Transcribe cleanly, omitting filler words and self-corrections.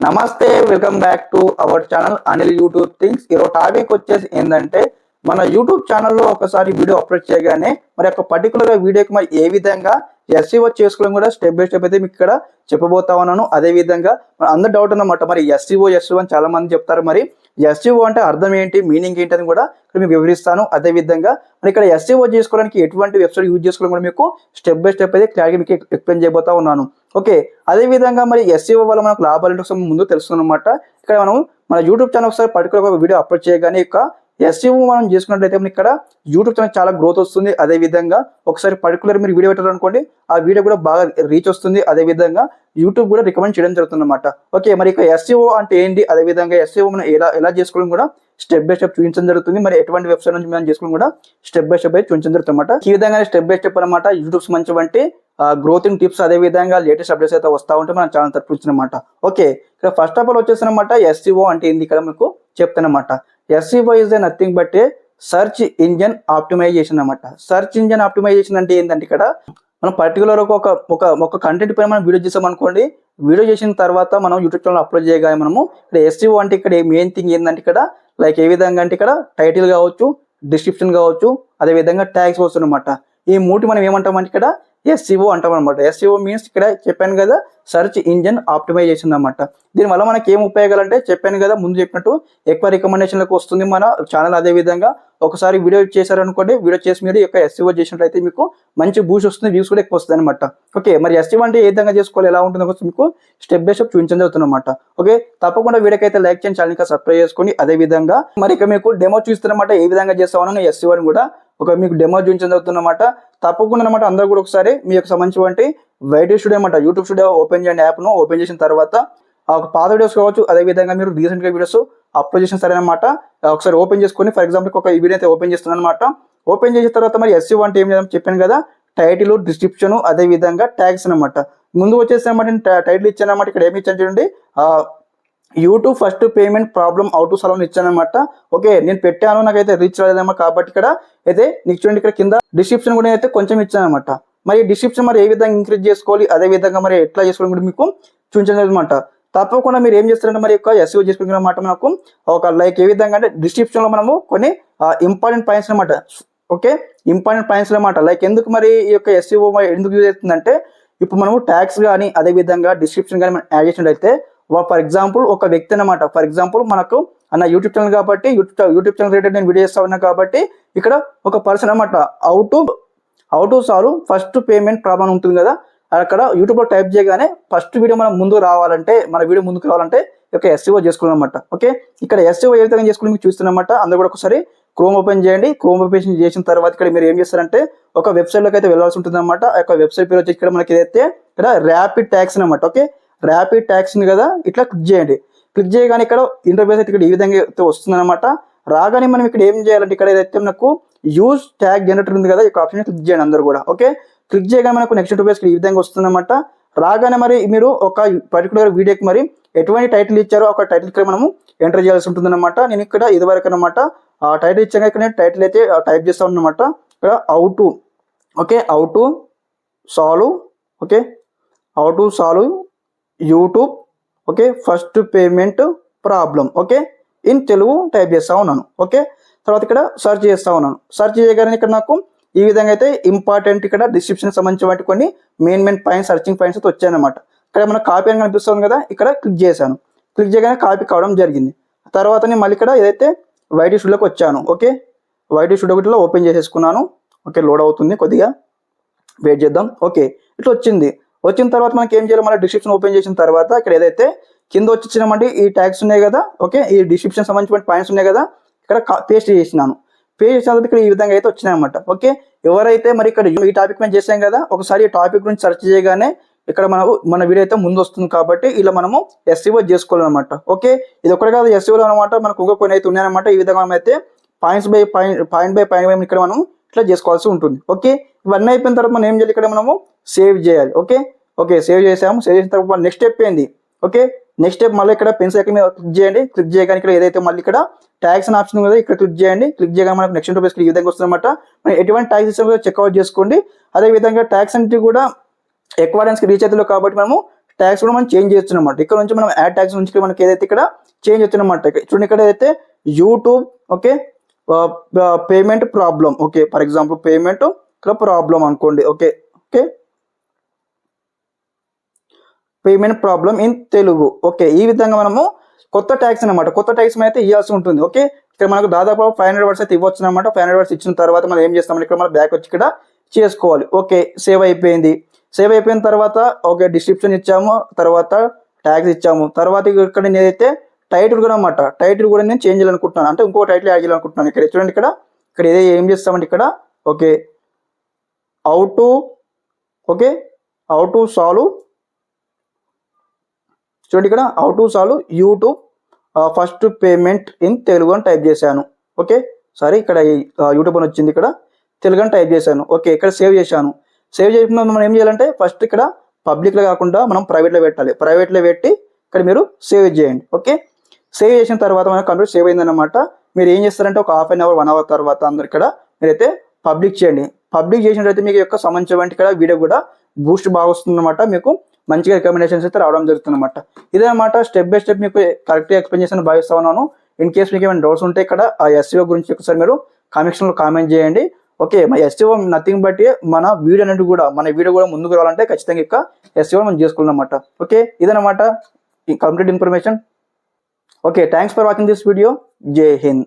నమస్తే, welcome back to our channel Anil YouTube things. ఈరోజు topic వచ్చేసి ఏంటంటే, మన యూట్యూబ్ ఛానల్లో ఒకసారి వీడియో అప్లోడ్ చేయగానే మరి ఒక పర్టికులర్ వీడియోకి మరి ఏ విధంగా ఎస్ఈఓ చేసుకోవడం కూడా స్టెప్ బై స్టెప్ అయితే మీకు ఇక్కడ చెప్పబోతా ఉన్నాను. అదే విధంగా మన అందరు డౌట్ అన్నమాట, మరి ఎస్ఈఓ అని చాలా మంది చెప్తారు. మరి ఎస్ఈఓ అంటే అర్థం ఏంటి, మీనింగ్ ఏంటి అని కూడా ఇక్కడ మీకు వివరిస్తాను. అదే విధంగా మరి ఇక్కడ ఎస్ఈఓ చేసుకోవడానికి ఎటువంటి వెబ్సైట్ యూజ్ చేసుకోవడం కూడా మీకు స్టెప్ బై స్టెప్ అయితే క్లారిటీ మీకు ఎక్స్ప్లెయిన్ చేయబోతా ఉన్నాను. ఓకే, అదే విధంగా మరి ఎస్ఈఓ వల్ల మనకు లాభాలు ముందు తెలుస్తుందన్నమాట. ఇక్కడ మనం మన యూట్యూబ్ ఛానల్ ఒకసారి పర్టికులర్ ఒక వీడియో అప్లోడ్ చేయగానే ఇక ఎస్ఈఓ మనం చేసుకున్నట్లయితే ఇక్కడ యూట్యూబ్ ఛానల్ చాలా గ్రోత్ వస్తుంది. అదే విధంగా ఒకసారి పర్టికులర్ మీరు వీడియో పెట్టాలనుకోండి, ఆ వీడియో కూడా బాగా రీచ్ వస్తుంది. అదే విధంగా యూట్యూబ్ కూడా రికమెండ్ చేయడం జరుగుతుంది అనమాట. ఓకే, మరి ఇక ఎస్ఈఓ అంటే ఏంటి, అదే విధంగా ఎస్ఈఓ మనం ఎలా చేసుకోవడం కూడా స్టెప్ బై స్టెప్ చూపించడం జరుగుతుంది. మరి ఎటువంటి వెబ్సైట్ నుంచి మనం చేసుకోవడం కూడా స్టెప్ బై స్టెప్ అయితే చూపించడం జరుగుతుంది అనమాట. ఈ విధంగా స్టెప్ బై స్టెప్ అనమాట యూట్యూబ్స్ మంచి గ్రోతింగ్ టిప్స్, అదే విధంగా లేటెస్ట్ అప్డేట్స్ అయితే వస్తూ ఉంటే మన ఛానల్ తరపు నుంచి అనమాట. ఓకే, ఇక్కడ ఫస్ట్ ఆఫ్ ఆల్ వచ్చేసి అనమాట ఎస్ఈఓ అంటే ఏంది ఇక్కడ మీకు చెప్తానమాట. SEO is a nothing but a search engine optimization అనమాట. సర్చ్ ఇంజన్ ఆప్టిమైజేషన్ అంటే ఏంటంటే, ఇక్కడ మనం పర్టికులర్ ఒక కంటెంట్ పైన మనం వీడియో చేసాం అనుకోండి, వీడియో చేసిన తర్వాత మనం యూట్యూబ్ ఛానల్ అప్లోడ్ చేయగానే మనము ఇక్కడ ఎస్ఈఓ అంటే ఇక్కడ మెయిన్ థింగ్ ఏంటంటే, ఇక్కడ లైక్ ఏ విధంగా అంటే ఇక్కడ టైటిల్ కావచ్చు, డిస్క్రిప్షన్ కావచ్చు, అదే విధంగా ట్యాగ్స్ కావచ్చు అనమాట. ఈ మూటి మనం ఏమంటామంటే ఇక్కడ ఎస్ఈఓ అంటాం అనమాట. ఎస్ఈఓ మీన్స్ ఇక్కడ చెప్పాను కదా, సర్చ్ ఇంజన్ ఆప్టిమైజేషన్ అనమాట. దీనివల్ల మనకి ఏం ఉపయోగాలు అంటే చెప్పాను కదా, ముందు చెప్పినట్టు ఎక్కువ రికమెండేషన్లకు వస్తుంది మన ఛానల్. అదే విధంగా ఒకసారి వీడియో చేశారనుకోండి, వీడియో చేసి మీరు యొక్క ఎస్ఈఓ చేసినట్లయితే మీకు మంచి బూస్ట్ వస్తుంది, వ్యూస్ కూడా ఎక్కువ వస్తుంది అనమాట. ఓకే, మరి ఎస్ఈఓ అంటే ఏ విధంగా చేసుకోవాలి, ఎలా ఉంటుందో మీకు స్టెప్ బై స్టెప్ చూపించడం జరుగుతుంది అనమాట. ఓకే, తప్పకుండా వీడియోకి అయితే లైక్ చేయండి, ఛానల్ సబ్స్క్రైబ్ చేసుకోండి. అదే విధంగా మరి ఇక మీకు డెమో చూస్తున్నమాట, ఏ విధంగా చేస్తామని ఎస్ఈఓ అని కూడా మీకు డెమో చూపించడం జరుగుతుందన్నమాట. తప్పకుండా అనమాట అందరూ కూడా ఒకసారి మీ యొక్క సంబంధించి వైటీ స్టూడియో అనమాట, యూట్యూబ్ స్టూడియో ఓపెన్ చేయండి. యాప్ను ఓపెన్ చేసిన తర్వాత ఒక పాత వీడియోస్ కావచ్చు, అదే విధంగా మీరు రీసెంట్గా వీడియోస్ అప్లోడ్ చేసిన సరే అనమాట. ఒకసారి ఓపెన్ చేసుకొని ఫర్ ఎగ్జాంపుల్ ఒక వీడియో అయితే ఓపెన్ చేస్తున్నాను అనమాట. ఓపెన్ చేసిన తర్వాత మరి ఎస్ఈఓ అంటే ఏం చేద్దాం చెప్పాను కదా, టైటిల్, డిస్క్రిప్షన్, అదే విధంగా ట్యాగ్స్ అనమాట. ముందు వచ్చేసి అనమాట టైటిల్ ఇచ్చాను అనమాట. ఇక్కడ ఏమి ఇచ్చాను చూడండి, YouTube first payment problem how to solve ఇచ్చాను అనమాట. ఓకే, నేను పెట్టాను, నాకైతే రీచ్ రాలేదమ్మా, కాబట్టి ఇక్కడ అయితే నీకు చూడండి, ఇక్కడ కింద డిస్క్రిప్షన్ కూడా అయితే కొంచెం ఇచ్చాను అనమాట. మరి డిస్క్రిప్షన్ మరి ఏ విధంగా ఇంక్రీజ్ చేసుకోవాలి, అదే విధంగా మరి ఎట్లా చేసుకోవాలి కూడా మీకు చూపించలేదు అనమాట. తప్పకుండా మీరు ఏం చేస్తారంటే మరి యొక్క ఎస్ఈఓ చేసుకున్నమాట, మనకు ఒక లైక్ ఏ విధంగా అంటే డిస్క్రిప్షన్ లో మనము కొన్ని ఇంపార్టెంట్ పాయింట్స్ అనమాట. ఓకే, ఇంపార్టెంట్ పాయింట్స్ అనమాట. లైక్ ఎందుకు మరి ఈ యొక్క ఎస్ఈఓ ఎందుకు యూజ్ అవుతుందంటే, ఇప్పుడు మనము ట్యాగ్స్ కానీ అదే విధంగా డిస్క్రిప్షన్ కానీ మనం యాడ్ చేసినట్లయితే, ఫర్ ఎగ్జాంపుల్ ఒక వ్యక్తి అనమాట, ఫర్ ఎగ్జాంపుల్ మనకు అన్న యూట్యూబ్ ఛానల్ కాబట్టి యూట్యూబ్ ఛానల్ రిలేటెడ్ నేను వీడియో చేస్తా ఉన్నా కాబట్టి ఇక్కడ ఒక పర్సన్ అనమాట how to solve first payment problem ఉంటుంది కదా, అక్కడ యూట్యూబ్లో టైప్ చేయగానే ఫస్ట్ వీడియో మనం ముందు రావాలంటే, మన వీడియో ముందుకు రావాలంటే ఒక ఎస్ఈఓ చేసుకోవాలన్నమాట. ఓకే, ఇక్కడ ఎస్ఈఓ ఏ విధంగా చేసుకోవాలి మీకు చూస్తున్నమాట. అందరూ కూడా ఒకసారి క్రోమ్ ఓపెన్ చేయండి. క్రోమ్ ఓపెన్ చేసిన తర్వాత ఇక్కడ మీరు ఏం చేస్తారంటే ఒక వెబ్సైట్లోకి అయితే వెళ్ళాల్సి ఉంటుంది అనమాట. ఆ యొక్క వెబ్సైట్ పేరు వచ్చి ఇక్కడ మనకి ఏదైతే ఇక్కడ ర్యాపిడ్ ట్యాక్స్ అనమాట. ఓకే, ర్యాపిడ్ ట్యాక్స్ కదా, ఇట్లా క్లిక్ చేయండి. క్లిక్ చేయగానే ఇక్కడ ఇంటర్ఫేస్ అయితే ఇక్కడ ఈ విధంగా అయితే వస్తుంది అనమాట. రాగానే మనం ఇక్కడ ఏం చేయాలంటే, ఇక్కడ ఏదైతే మనకు యూజ్ ట్యాగ్ జనరేటర్ ఉంది కదా, ఈ ఆప్షన్ క్లిక్ చేయండి అందరూ కూడా. ఓకే, క్లిక్ చేయగానే మనకు నెక్స్ట్ ఇంటర్ఫేస్ ఈ విధంగా వస్తుంది అనమాట. రాగానే మరి మీరు ఒక పర్టికులర్ వీడియోకి మరి ఎటువంటి టైటిల్ ఇచ్చారో ఒక టైటిల్ ఇక్కడ మనము ఎంటర్ చేయాల్సి ఉంటుంది అనమాట. నేను ఇక్కడ ఇదివరకు అనమాట ఆ టైటిల్ ఇచ్చాక ఇక్కడ నేను టైటిల్ అయితే టైప్ చేస్తాను అనమాట. ఇక్కడ how to solve YouTube first payment problem in Telugu type చేస్తా ఉన్నాను. ఓకే, తర్వాత ఇక్కడ సర్చ్ చేస్తా ఉన్నాను. సర్చ్ చేయగానే ఇక్కడ నాకు ఈ విధంగా అయితే ఇంపార్టెంట్ ఇక్కడ డిస్క్రిప్షన్ సంబంధించి కొన్ని మెయిన్ పాయింట్స్, సర్చింగ్ పాయింట్స్ అయితే వచ్చాయన్నమాట. ఇక్కడ మనకు కాపీ అని కనిపిస్తుంది కదా, ఇక్కడ క్లిక్ చేశాను. క్లిక్ చేయగానే కాపీ కావడం జరిగింది. తర్వాత నేను మళ్ళీ ఇక్కడ ఏదైతే వైటీ స్టూడియోకి వచ్చాను. ఓకే, వైటీ స్టూడియో ఓపెన్ చేసేసుకున్నాను. ఓకే, లోడ్ అవుతుంది, కొద్దిగా వెయిట్ చేద్దాం. ఓకే, ఇట్లా వచ్చిన తర్వాత మనకి ఏం చేయాలి, మళ్ళీ డిస్క్రిప్షన్ ఓపెన్ చేసిన తర్వాత ఇక్కడ ఏదైతే కింద వచ్చినామంటే ఈ ట్యాగ్స్ ఉన్నాయి కదా. ఓకే, ఈ డిస్క్రిప్షన్ సంబంధించిన పాయింట్స్ ఉన్నాయి కదా, ఇక్కడ పేస్ట్ చేసిన తర్వాత ఇక్కడ ఈ విధంగా అయితే వచ్చినాయన్నమాట. ఓకే, ఎవరైతే మరి ఇక్కడ ఈ టాపిక్ మేము చేసాం కదా, ఒకసారి ఈ టాపిక్ గురించి సెర్చ్ చేయగానే ఇక్కడ మన వీడియో అయితే ముందు వస్తుంది. కాబట్టి ఇలా మనము ఎస్ఈఓ చేసుకోవాలన్నమాట. ఓకే, ఇది ఒకటి కాదు ఎస్ఈఓ అనమాట, మనకు ఇంకా కొన్ని అయితే ఉన్నాయన్నమాట. ఈ విధంగా మనం అయితే పాయింట్ బై పాయింట్ ఇక్కడ మనం ఇట్లా చేసుకోవాల్సి ఉంటుంది. ఓకే, ఇవన్నీ అయిపోయిన తర్వాత మనం ఏం చేయాలి, ఇక్కడ మనము సేవ్ చేయాలి. ఓకే, సేవ్ చేసాము. సేవ్ చేసిన తర్వాత నెక్స్ట్ స్టెప్ ఏంది, ఓకే, నెక్స్ట్ స్టెప్ మళ్ళీ ఇక్కడ పెన్సిల్ ఐకాన్ మీద క్లిక్ చేయండి. క్లిక్ చేయగానే ఇక్కడ ఏదైతే మళ్ళీ ఇక్కడ ట్యాగ్స్ అని ఆప్షన్ కదా, ఇక్కడ క్లిక్ చేయండి. క్లిక్ చేయగానే మనకు నెక్స్ట్ ఇంటర్ఫేస్ ఈ విధంగా వస్తుంది అనమాట. మనం ఎటువంటి ట్యాగ్స్ ఇస్తామో చెక్అవుట్ చేసుకోండి. అదే విధంగా ట్యాగ్స్ అంటే కూడా ఎక్వాడెన్స్ రీచ్ అవుతుంది కాబట్టి మనము ట్యాగ్స్ కూడా మనం చేంజ్ చేయొచ్చు అనమాట. ఇక్కడ నుంచి మనం యాడ్ ట్యాగ్స్ నుంచి మనకి ఏదైతే ఇక్కడ చేంజ్ చేయొచ్చు అనమాట. చూడండి ఇక్కడ ఏదైతే YouTube okay payment problem okay, for example payment ఇక్కడ ప్రాబ్లం అనుకోండి okay okay payment problem in Telugu okay. ఈ విధంగా మనము కొత్త ట్యాగ్స్ అనమాట, కొత్త ట్యాగ్స్ అయితే ఇవ్వాల్సి ఉంటుంది ఓకే. ఇక్కడ మనకు దాదాపు 500 వర్డ్స్ అయితే ఇవ్వచ్చు అనమాట. 500 వర్డ్స్ ఇచ్చిన తర్వాత మనం ఏం చేస్తామంటే ఇక్కడ మనం బ్యాక్ వచ్చి ఇక్కడ చేసుకోవాలి ఓకే. సేవ్ అయిపోయింది. సేవ్ అయిపోయిన తర్వాత ఓకే డిస్క్రిప్షన్ ఇచ్చాము, తర్వాత ట్యాగ్స్ ఇచ్చాము, తర్వాత ఇక్కడ నేను ఏదైతే టైటిల్ కూడా అనమాట, టైటిల్ కూడా నేను చేంజ్ చేయాలనుకుంటున్నాను, అంటే ఇంకో టైటిల్ యాడ్ చేయాలనుకుంటున్నాను. ఇక్కడ చూడండి ఇక్కడ ఇక్కడ ఏం చేస్తామంటే ఇక్కడ ఓకే హౌ టు సాల్వ్ చూడండి ఇక్కడ how to solve YouTube first payment in Telugu అని టైప్ చేశాను ఓకే. సారీ ఇక్కడ యూట్యూబ్ అని వచ్చింది, ఇక్కడ తెలుగు అని టైప్ చేశాను ఓకే. ఇక్కడ సేవ్ చేశాను. సేవ్ చేసిన మనం ఏం చేయాలంటే ఫస్ట్ ఇక్కడ పబ్లిక్లో కాకుండా మనం ప్రైవేట్లో పెట్టాలి. ప్రైవేట్లో పెట్టి ఇక్కడ మీరు సేవ్ చేయండి ఓకే. సేవ్ చేసిన తర్వాత మన కంప్యూటర్ సేవ్ అయిందన్నమాట. మీరు ఏం చేస్తారంటే ఒక హాఫ్ అన్ అవర్ 1 అవర్ తర్వాత అందరు ఇక్కడ మీరైతే పబ్లిక్ చేయండి. పబ్లిక్ చేసినట్లయితే మీకు యొక్క సంబంధించిన ఇక్కడ వీడియో కూడా బూస్ట్ బాగా వస్తుందన్నమాట, మీకు మంచిగా రికమెండేషన్స్ అయితే రావడం జరుగుతుందన్నమాట. ఇదన్నమాట స్టెప్ బై స్టెప్ మీకు కరెక్ట్గా ఎక్స్ప్లెయిన్ చేసి భావిస్తా ఉన్నాను. ఇన్ కేస్ మీకు ఏమైనా డౌట్స్ ఉంటే ఇక్కడ ఆ ఎస్ఈఓ గురించి ఒకసారి మీరు కామెంట్స్లో కామెంట్ చేయండి ఓకే. మన ఎస్ఈఓ నథింగ్ బట్ మన వీడియో అనేది కూడా ముందుకు రావాలంటే ఖచ్చితంగా ఇక ఎస్ఈఓ మనం చేసుకోవాలన్నమాట ఓకే. ఇదన్నమాట ఈ complete information okay. Thanks for watching this video. జై హింద్.